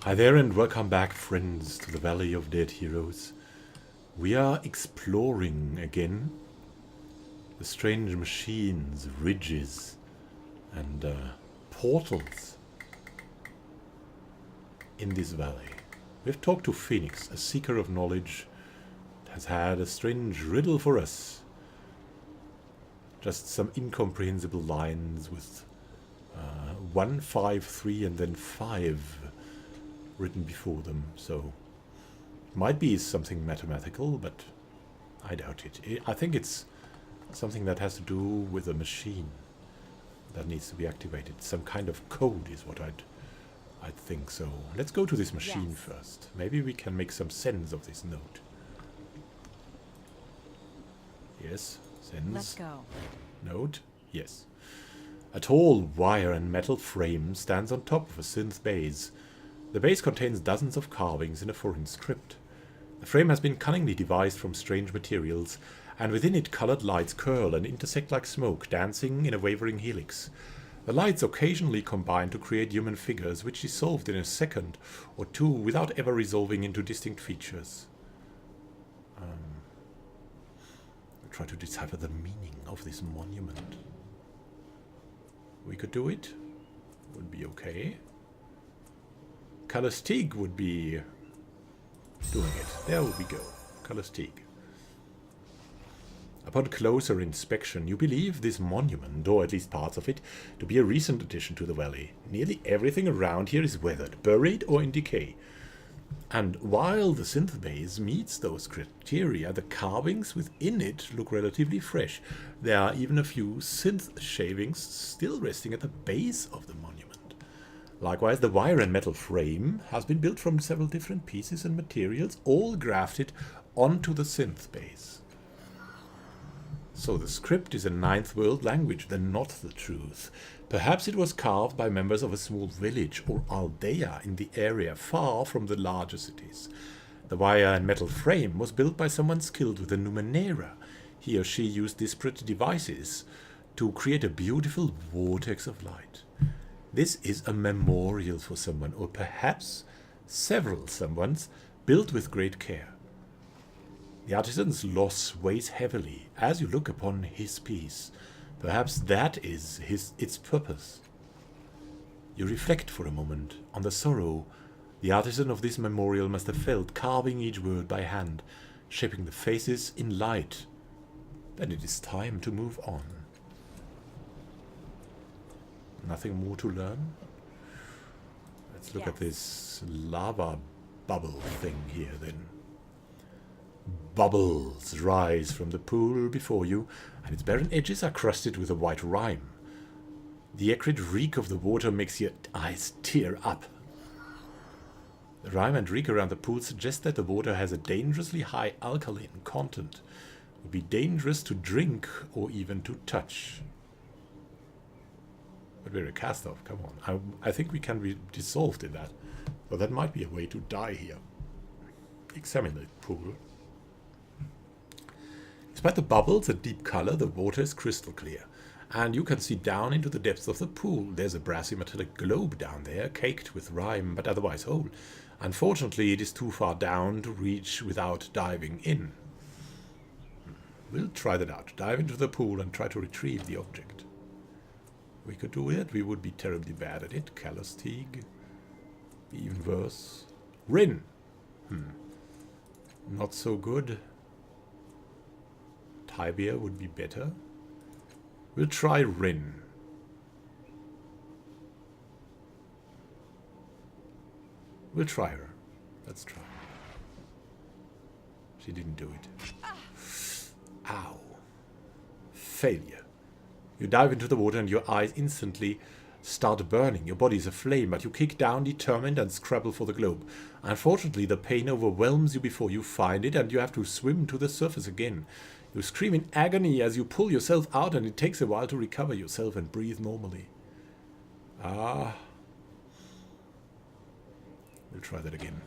Hi there and welcome back, friends, to the Valley of Dead Heroes. We are exploring again the strange machines, ridges, and portals in this valley. We've talked to Phoenix, a seeker of knowledge, that has had a strange riddle for us. Just some incomprehensible lines with 1, 5, 3 and then 5 written before them, so might be something mathematical, but I doubt it. I think it's something that has to do with a machine that needs to be activated. Some kind of code is what I'd think so. Let's go to this machine first. Maybe we can make some sense of this note. Yes, sense. Let's go. Note, yes. A tall wire and metal frame stands on top of a synth base. The base contains dozens of carvings in a foreign script. The frame has been cunningly devised from strange materials, and within it colored lights curl and intersect like smoke, dancing in a wavering helix. The lights occasionally combine to create human figures, which dissolved in a second or two without ever resolving into distinct features. I'll try to decipher the meaning of this monument. We could do it. Would be okay. Calastig would be doing it. There we go. Calastig. Upon closer inspection, you believe this monument, or at least parts of it, to be a recent addition to the valley. Nearly everything around here is weathered, buried, or in decay. And while the synth base meets those criteria, the carvings within it look relatively fresh. There are even a few synth shavings still resting at the base of the monument. Likewise, the wire and metal frame has been built from several different pieces and materials, all grafted onto the synth base. So the script is a ninth world language, then not the truth. Perhaps it was carved by members of a small village or aldea in the area far from the larger cities. The wire and metal frame was built by someone skilled with the Numenera. He or she used disparate devices to create a beautiful vortex of light. This is a memorial for someone, or perhaps several someones, built with great care. The artisan's loss weighs heavily as you look upon his piece. Perhaps that is its purpose. You reflect for a moment on the sorrow the artisan of this memorial must have felt, carving each word by hand, shaping the faces in light. Then it is time to move on. Nothing more to learn? Let's look at this lava bubble thing here then. Bubbles rise from the pool before you, and its barren edges are crusted with a white rime. The acrid reek of the water makes your eyes tear up. The rime and reek around the pool suggest that the water has a dangerously high alkaline content. It would be dangerous to drink or even to touch. But we're a cast-off, come on. I think we can be dissolved in that. So that might be a way to die here. Examine the pool. Despite the bubbles and deep color, the water is crystal clear. And you can see down into the depths of the pool. There's a brassy metallic globe down there, caked with rime, but otherwise whole. Unfortunately, it is too far down to reach without diving in. We'll try that out. Dive into the pool and try to retrieve the object. We could do it. We would be terribly bad at it. Calastig. Even worse. Rin. Not so good. Tibia would be better. We'll try Rin. We'll try her. Let's try. She didn't do it. Ow. Failure. You dive into the water and your eyes instantly start burning. Your body is aflame, but you kick down determined and scrabble for the globe. Unfortunately, the pain overwhelms you before you find it, and you have to swim to the surface again. You scream in agony as you pull yourself out, and it takes a while to recover yourself and breathe normally. We'll try that again.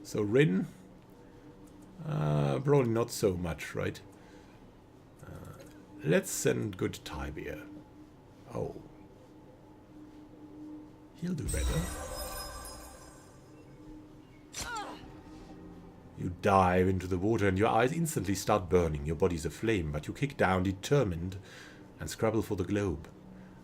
So Rin, probably not so much, right? Let's send good Tibia. Oh. He'll do better. You dive into the water and your eyes instantly start burning. Your body's aflame, but you kick down determined and scrabble for the globe.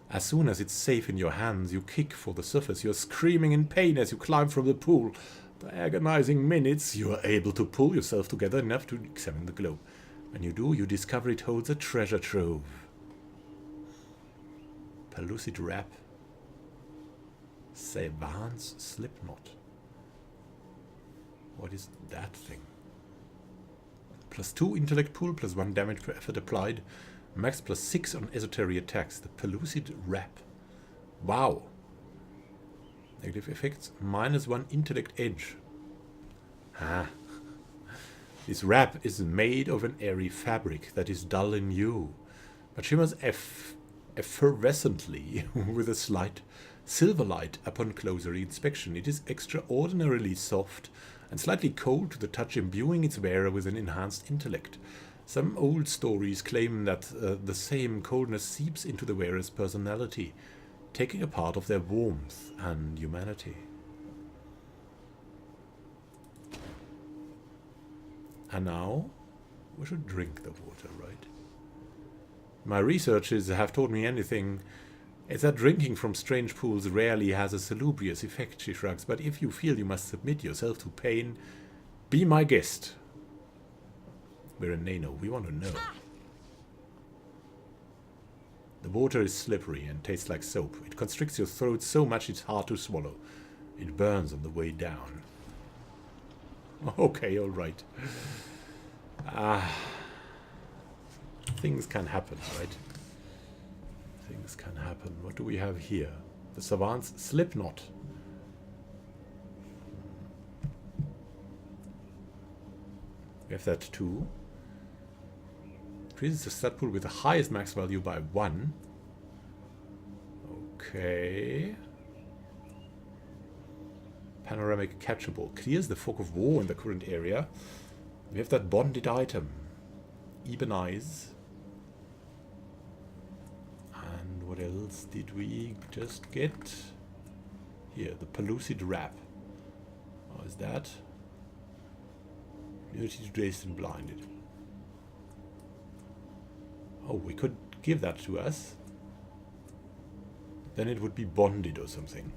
As soon as it's safe in your hands, you kick for the surface. You're screaming in pain as you climb from the pool. For agonizing minutes, you are able to pull yourself together enough to examine the globe. When you do, you discover it holds a treasure trove. Pellucid wrap. Savant's slipknot. What is that thing? +2 intellect pool, +1 damage per effort applied. Max +6 on esoteric attacks. The Pellucid wrap. Wow. Negative effects. -1 intellect edge. Ah. This wrap is made of an airy fabric that is dull in hue, but shimmers effervescently with a slight silver light upon closer inspection. It is extraordinarily soft and slightly cold to the touch, imbuing its wearer with an enhanced intellect. Some old stories claim that the same coldness seeps into the wearer's personality, taking a part of their warmth and humanity. And now, we should drink the water, right? My researchers have taught me anything. It's that drinking from strange pools rarely has a salubrious effect, she shrugs, but if you feel you must submit yourself to pain, be my guest. We're in Nano, we want to know. The water is slippery and tastes like soap. It constricts your throat so much it's hard to swallow. It burns on the way down. Okay, alright. Things can happen, right? Things can happen. What do we have here? The Savant's slipknot. We have that too. Increases the stat pool with the highest max value by 1. Okay. Panoramic catchable. Clears the fog of war in the current area. We have that bonded item. Eben eyes. And what else did we just get? Here, the Pellucid wrap. What is that? Immunity to dazed and blinded. Oh, we could give that to us. Then it would be bonded or something.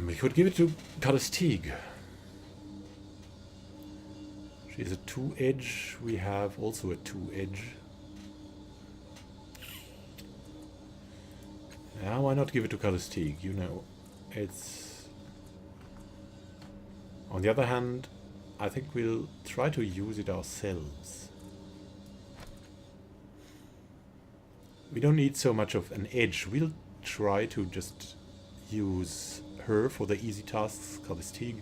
We could give it to Calistig. She has a 2-edge. We have also a 2-edge. Yeah, why not give it to Calistig? You know, it's... On the other hand, I think we'll try to use it ourselves. We don't need so much of an edge. We'll try to just use her for the easy tasks, Calistig,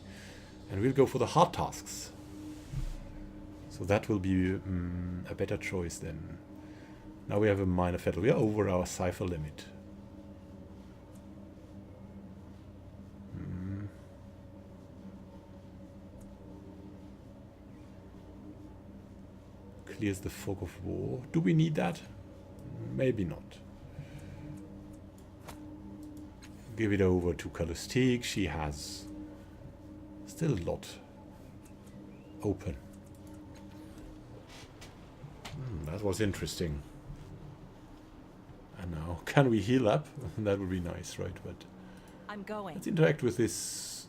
and we'll go for the hard tasks. So that will be a better choice then. Now we have a minor fatal. We are over our cipher limit. Clears the fog of war. Do we need that? Maybe not. Give it over to Calistig. She has still a lot open. That was interesting. And now, can we heal up? That would be nice, right? But I'm going. Let's interact with this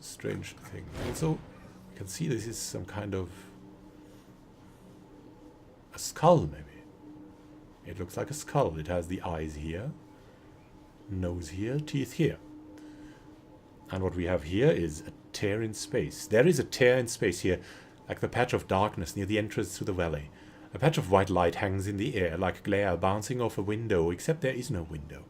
strange thing. Also, you can see this is some kind of a skull, maybe. It looks like a skull. It has the eyes here, nose here, teeth here. And what we have here is a tear in space. There is a tear in space here, like the patch of darkness near the entrance to the valley. A patch of white light hangs in the air, like glare bouncing off a window, except there is no window.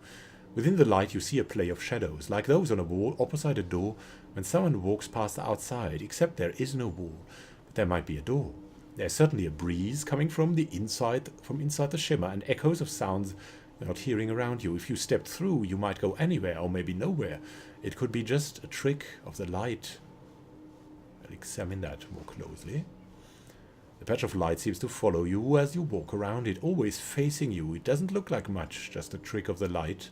Within the light you see a play of shadows, like those on a wall opposite a door when someone walks past the outside, except there is no wall, but there might be a door. There's certainly a breeze coming from inside the shimmer, and echoes of sounds you're not hearing around you. If you stepped through, you might go anywhere, or maybe nowhere. It could be just a trick of the light. I'll examine that more closely. The patch of light seems to follow you as you walk around it, always facing you. It doesn't look like much, just a trick of the light.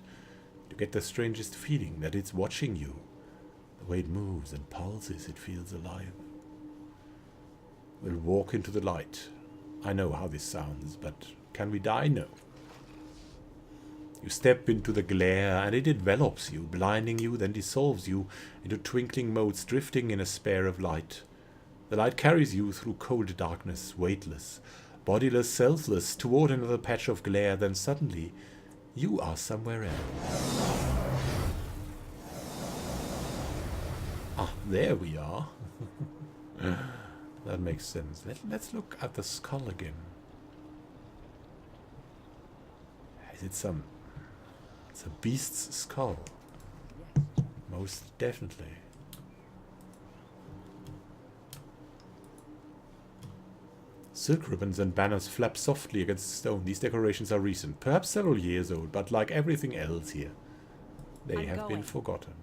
You get the strangest feeling that it's watching you. The way it moves and pulses, it feels alive. We'll walk into the light. I know how this sounds, but can we die? No. You step into the glare and it envelops you, blinding you, then dissolves you into twinkling motes drifting in a sphere of light. The light carries you through cold darkness, weightless, bodiless, selfless, toward another patch of glare, then suddenly you are somewhere else. Ah, there we are. That makes sense. Let's look at the skull again. Is it some... It's a beast's skull. Most definitely. Silk ribbons and banners flap softly against the stone. These decorations are recent, perhaps several years old, but like everything else here, they have been forgotten.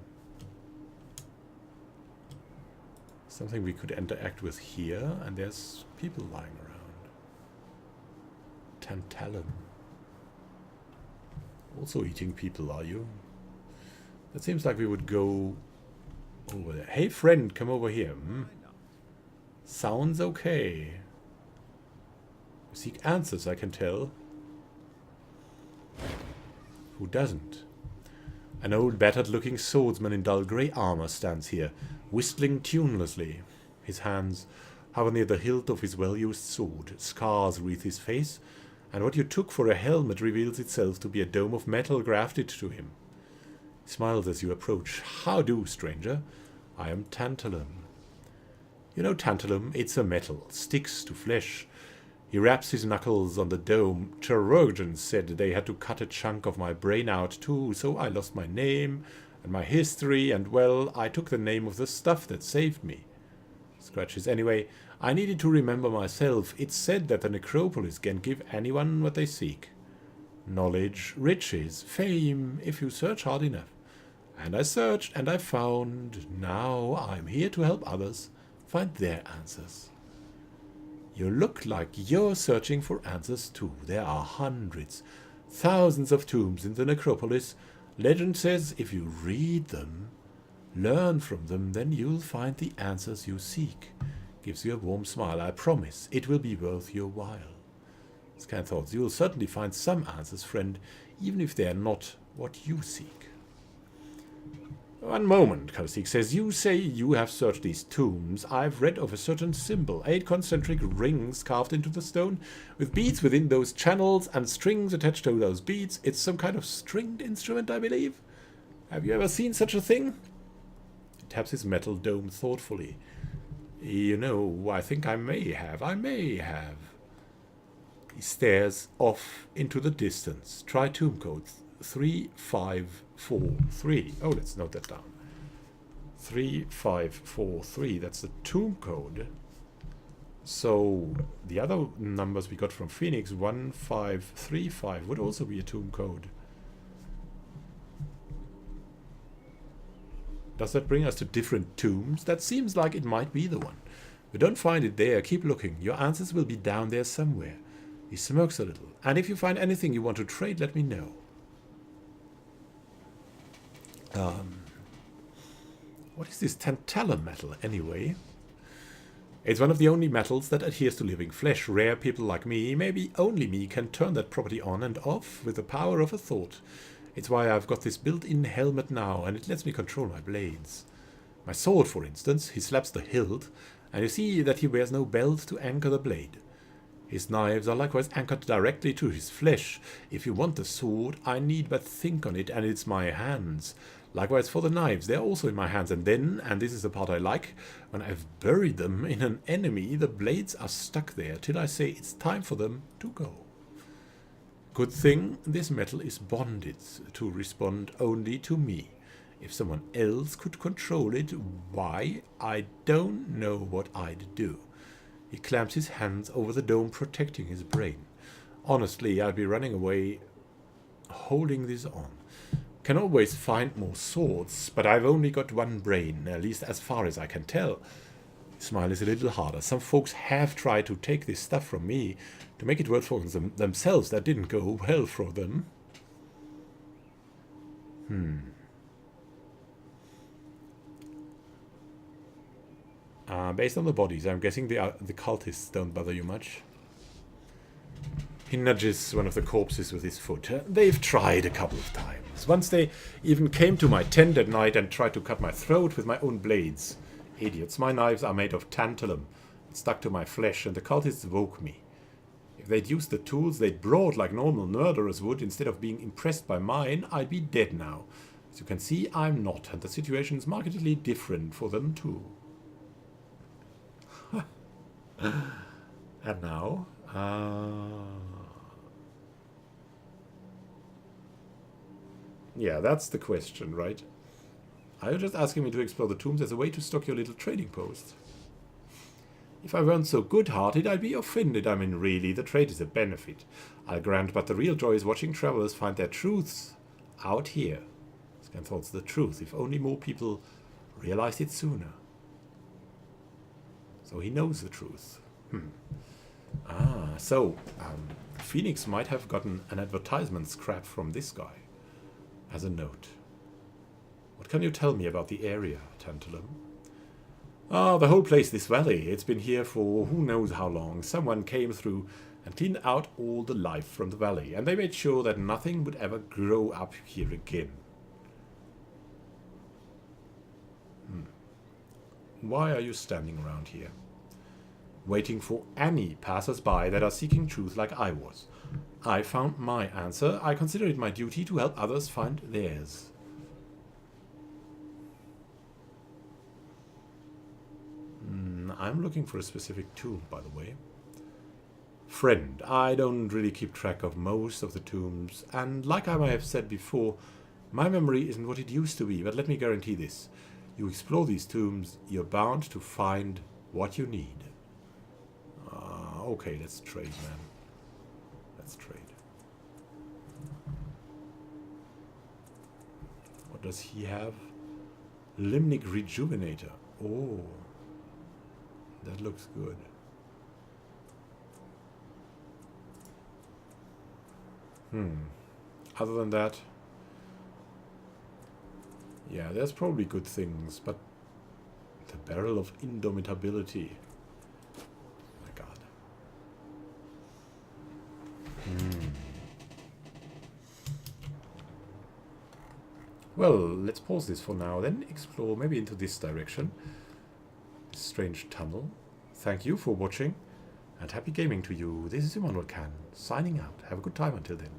Something we could interact with here, and there's people lying around. Tantalum. Also eating people, are you? That seems like we would go over there. Hey friend, come over here. Sounds okay. Seek answers, I can tell. Who doesn't? An old battered-looking swordsman in dull grey armor stands here, whistling tunelessly. His hands hover near the hilt of his well-used sword. Scars wreathe his face, and what you took for a helmet reveals itself to be a dome of metal grafted to him. He smiles as you approach. How do, stranger? I am Tantalum. You know Tantalum? It's a metal, sticks to flesh. He raps his knuckles on the dome. Chirurgeons said they had to cut a chunk of my brain out too, so I lost my name and my history, and well, I took the name of the stuff that saved me. Scratches. Anyway, I needed to remember myself. It's said that the necropolis can give anyone what they seek. Knowledge, riches, fame, if you search hard enough. And I searched, and I found. Now I'm here to help others find their answers. You look like you're searching for answers too. There are hundreds, thousands of tombs in the necropolis. Legend says if you read them, learn from them, then you'll find the answers you seek. Gives you a warm smile. I promise it will be worth your while. Scan thoughts. You'll certainly find some answers, friend, even if they're not what you seek. One moment, Kausik says. You say you have searched these tombs. I've read of a certain symbol. 8 concentric rings carved into the stone, with beads within those channels and strings attached to those beads. It's some kind of stringed instrument, I believe. Have you ever seen such a thing? He taps his metal dome thoughtfully. You know, I think I may have. He stares off into the distance. Try tomb code 3543. Oh, let's note that down. 3543. That's the tomb code. So the other numbers we got from Phoenix, 1535, would also be a tomb code. Does that bring us to different tombs? That seems like it might be the one. We don't find it there. Keep looking. Your answers will be down there somewhere. He smirks a little. And if you find anything you want to trade, let me know. What is this tantalum metal, anyway? It's one of the only metals that adheres to living flesh. Rare people like me, maybe only me, can turn that property on and off with the power of a thought. It's why I've got this built-in helmet now, and it lets me control my blades. My sword, for instance, he slaps the hilt, and you see that he wears no belt to anchor the blade. His knives are likewise anchored directly to his flesh. If you want the sword, I need but think on it, and it's my hands. Likewise for the knives, they're also in my hands, and then, and this is the part I like, when I've buried them in an enemy, the blades are stuck there till I say it's time for them to go. Good thing this metal is bonded to respond only to me. If someone else could control it, why, I don't know what I'd do. He clamps his hands over the dome, protecting his brain. Honestly, I'd be running away holding this on. Can always find more swords, but I've only got one brain, at least as far as I can tell. Smile is a little harder. Some folks have tried to take this stuff from me to make it work for themselves. That didn't go well for them. Based on the bodies, I'm guessing the cultists don't bother you much. He nudges one of the corpses with his foot. They've tried a couple of times. Once they even came to my tent at night and tried to cut my throat with my own blades. Idiots. My knives are made of tantalum, stuck to my flesh, and the cultists woke me. If they'd used the tools they'd brought like normal murderers would, instead of being impressed by mine, I'd be dead now. As you can see, I'm not, and the situation's markedly different for them too. And now? Yeah, that's the question, right? Are you just asking me to explore the tombs as a way to stock your little trading post? If I weren't so good-hearted, I'd be offended. I mean, really, the trade is a benefit, I'll grant, but the real joy is watching travelers find their truths out here. Scan thoughts, the truth, if only more people realized it sooner. So he knows the truth. Phoenix might have gotten an advertisement scrap from this guy as a note. What can you tell me about the area, Tantalum? The whole place, this valley. It's been here for who knows how long. Someone came through and cleaned out all the life from the valley, and they made sure that nothing would ever grow up here again. Why are you standing around here? Waiting for any passers-by that are seeking truth like I was. I found my answer. I consider it my duty to help others find theirs. I'm looking for a specific tomb, by the way. Friend, I don't really keep track of most of the tombs, and like I may have said before, my memory isn't what it used to be, but let me guarantee this. You explore these tombs, you're bound to find what you need. Okay, let's trade, man. Let's trade. What does he have? Limnic Rejuvenator. Oh. That looks good. Other than that, yeah, there's probably good things, but the Barrel of Indomitability. My God. Well, let's pause this for now, then explore maybe into this direction. Strange tunnel. Thank you for watching, and happy gaming to you. This is Immanuel signing out. Have a good time until then.